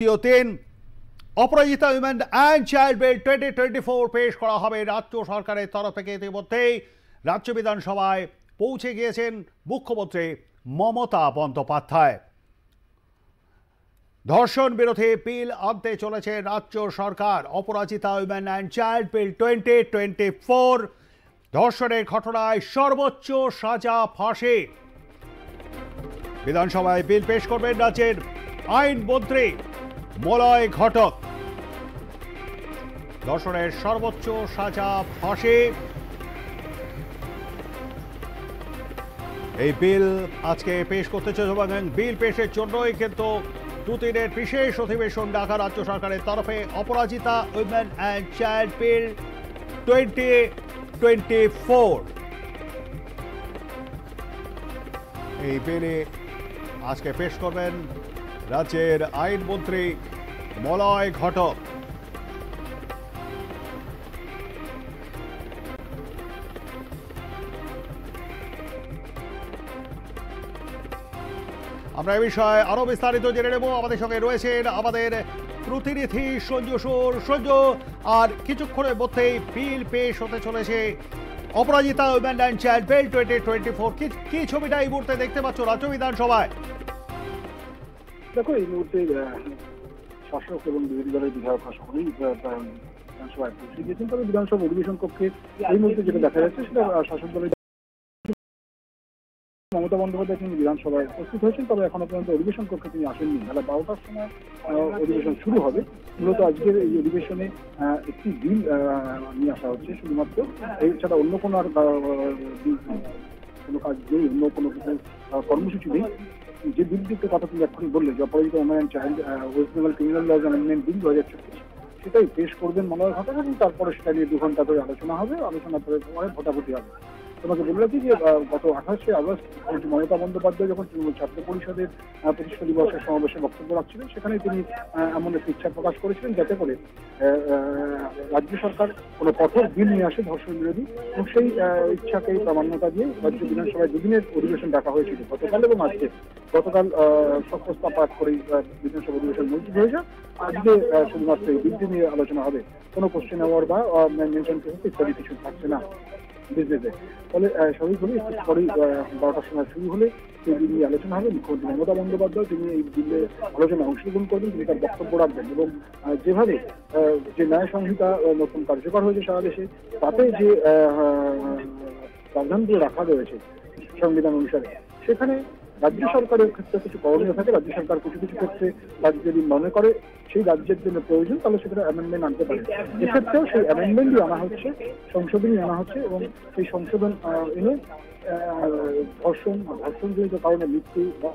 তিন অপরাজিতা women and child bill 2024 পেশ করা হবে রাজ্য সরকারের তরফ থেকে। ইতিমধ্যেই রাজ্য বিধানসভায় পৌঁছে গিয়েছেন মুখ্যমন্ত্রী মমতা বন্দ্যোপাধ্যায়। ধর্ষণ বিরোধী বিল আনতে চলেছে রাজ্য সরকার। অপরাজিতা উইমেন অ্যান্ড চাইল্ড বিল 2024, ধর্ষণের ঘটনায় সর্বোচ্চ সাজা ফাঁসি। বিধানসভায় বিল পেশ করবেন রাজ্যের আইনমন্ত্রী মলয় ঘটক। ধর্ষণের সর্বোচ্চ সাজা ফাঁসি, এই বিল আজকে পেশ করতে চলেছে এবং বিল পেশের জন্যই কিন্তু দুদিনের বিশেষ অধিবেশন ডাকা রাজ্য সরকারের তরফে। অপরাজিতা উইমেন অ্যান্ড চাইল্ড বিল 2024, এই বিলে আজকে পেশ করবেন রাজ্যের আইনমন্ত্রী মলয় ঘটক। আমরা এই বিষয়ে আরো বিস্তারিত জেনে নেব। আমাদের সঙ্গে রয়েছেন আমাদের প্রতিনিধি সঞ্জু সুর। সঞ্জু, আর কিছুক্ষণের মধ্যেই বিল পেশ হতে চলেছে অপরাজিতা উইমেন অ্যান্ড চাইল্ড বিল 2024। কি ছবিটা এই মুহূর্তে দেখতে পাচ্ছ রাজ্য বিধানসভায়? দেখো, এই মুহূর্তে শাসক এবং বিরোধী দলের বিধায়ক সকলেই বিধানসভায় পৌঁছে গিয়েছেন। তবে বিধানসভা অধিবেশন কক্ষে এই মুহূর্তে যেটা দেখা যাচ্ছে সেটা শাসক দলের মমতা বন্দ্যোপাধ্যায় তিনি বিধানসভায় উপস্থিত হয়েছেন, তবে এখনো পর্যন্ত অধিবেশন কক্ষে তিনি আসেননি। বেলা 12টার সময় অধিবেশন শুরু হবে। মূলত আজকের এই অধিবেশনে একটি বিল নিয়ে আসা হচ্ছে শুধুমাত্র, এছাড়া অন্য কোনো আর কোনো কাজ নেই, অন্য কোনো কিছু কর্মসূচি নেই। যে বিলটির কথা তুমি এক্ষুনি বললে, যে Aparajita women and child West Bengal criminal laws amendment bill 2024, সেটাই পেশ করবেন মলয় ঘটক এবং তারপরে সেটা নিয়ে 2 ঘন্টা ধরে আলোচনা হবে। আলোচনার পরে ভোটাভুটি হবে। তোমাকে বলে রাখি যে গত 28শে আগস্ট মমতা বন্দ্যোপাধ্যায় যখন তৃণমূল ছাত্র পরিষদের প্রতিষ্ঠা দিবসের সমাবেশে বক্তব্য রাখছিলেন, সেখানে তিনি এমন একটি ইচ্ছা প্রকাশ করেছিলেন যাতে করে রাজ্য সরকার কোনো কঠোর বিল নিয়ে আসে ধর্ষণ বিরোধী, এবং সেই ইচ্ছাকেই প্রামাণ্যতা দিয়ে রাজ্য বিধানসভায় 2 দিনের অধিবেশন ডাকা হয়েছিল গতকাল এবং আজকে। গতকাল শোকপ্রস্তাব পাঠ করেই বিধানসভা অধিবেশন মঞ্জুর হয়ে যায়। আজকে শুধুমাত্র এই বিলটি নিয়ে আলোচনা হবে। কোনো কোশ্চেন আওয়ার বা মেনশন ইত্যাদি কিছু থাকছে না বিজনেসে। ফলে স্বাভাবিকভাবে একটু পরেই 12টার সময় শুরু হলে সেই বিল নিয়ে আলোচনা হবে। মুখ্যমন্ত্রী মমতা বন্দ্যোপাধ্যায় তিনি এই বিলের আলোচনায় অংশগ্রহণ করবেন, তিনি তার বক্তব্য রাখবেন এবং যেভাবে যে ন্যায় সংহিতা নতুন কার্যকর হয়েছে সারা দেশে, তাতে যে প্রাধান্যগুলো রাখা রয়েছে সংবিধান অনুসারে, সেখানে রাজ্য সরকারের ক্ষেত্রে কিছু করণীয় থাকে। রাজ্য সরকার কিছু কিছু ক্ষেত্রে রাজ্য যদি মনে করে সেই রাজ্যের জন্য প্রয়োজন, তাহলে সেখানে অ্যামেন্ডমেন্ট আনতে পারে। এক্ষেত্রেও সেই অ্যামেন্ডমেন্টই আনা হচ্ছে, সংশোধনী আনা হচ্ছে, এবং সেই সংশোধন এনে ধর্ষণজনিত কারণে মৃত্যু বা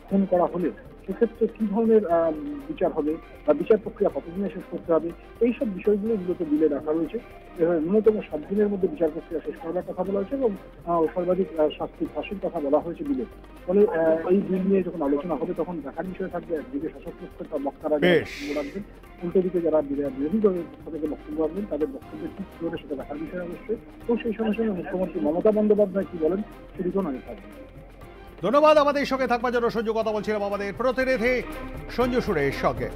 খুন করা হলে সেক্ষেত্রে কি ধরনের বিচার হবে বা বিচার প্রক্রিয়া কতদিনে শেষ করতে হবে, এইসব বিষয়গুলো মূলত বিলে রাখা রয়েছে। ন্যূনতম 7 দিনের মধ্যে বিচার প্রক্রিয়া শেষ করার কথা বলা হয়েছে এবং সর্বাধিক শাস্তি ফাঁসির কথা বলা হয়েছে বিলে। ফলে এই বিল নিয়ে যখন আলোচনা হবে তখন দেখার বিষয় থাকবে, একদিকে শাসক পক্ষের বক্তারা বক্তব্য রাখবেন, উল্টো দিকে যারা বিরোধী দলের পক্ষ থেকে বক্তব্য রাখবেন তাদের বক্তব্যের ঠিক করে সেটা দেখার বিষয় অবশ্যই। এবং সেই সঙ্গে সঙ্গে মুখ্যমন্ত্রী মমতা বন্দ্যোপাধ্যায় কি বলেন সেদিকেও নজর থাকবে। ধন্যবাদ আমাদের সঙ্গে থাকবার জন্য সঞ্জু। কথা বলছিলাম আমাদের প্রতিনিধি সঞ্জু সুরের সঙ্গে।